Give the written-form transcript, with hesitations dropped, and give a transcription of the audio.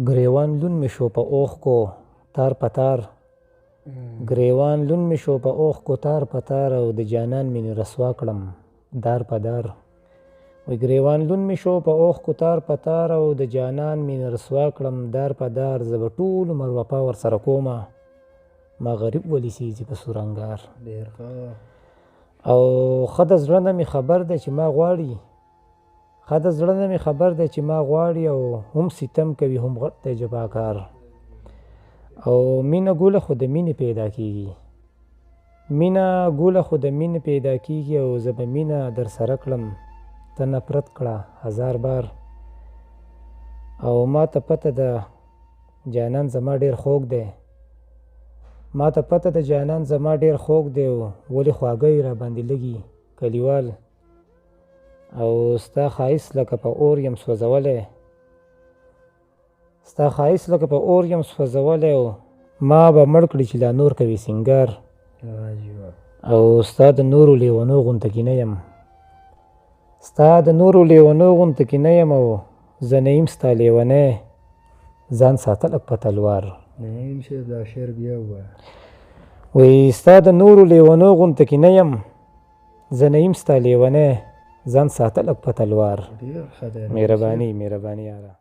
گریوان لون می شو په اوښ کو تار په تار گریوان لون می شو په اوښ کو تار په تار او د جانان مینې رسوا کړم دار په دار وی گریوان لون می شو په اوښ کو تار په تار او د جانان مینې رسوا کړم دار په دار زه به ټول عمر وفا ورسره کومه ما غریب ولیسیږي په سورنګار او ښه د زړه نه مې خبر دی چې ما غواړي ښه د زړه نه مې خبر دی چې ما غواړي او هم ستم کوي هم غټ دی جفاکار او مینه ګوله خو د مینې پیدا کېږي مینه ګوله خو د مینې پیدا کېږي او زه به مینه در سره کړم ته نفرت کړه هزار بار او ما ته پته ده جانان زما ډېر خوږ دی ما ته پته ده جانان زما ډېر خوږ دی ولې خواږه یې راباندې لګي کلیوال او ستا ښایست لکه په اور یم سوځولی ستا ښایست لکه په اور یم سوځولی او ما به مړ کړي چې لا نور کوي سینګار او ستا د نورو لیونو غونته کې نه یم ستا د نورو لیونو غونته کې نه یم او زه نه یم ستا لیونی ځان ساته لږ په تلوار وی ستا د نورو لیونو غونته کې نه یم زه نه یم ستا لیونی ځان ساته لږ په تلوار مهرباني یاره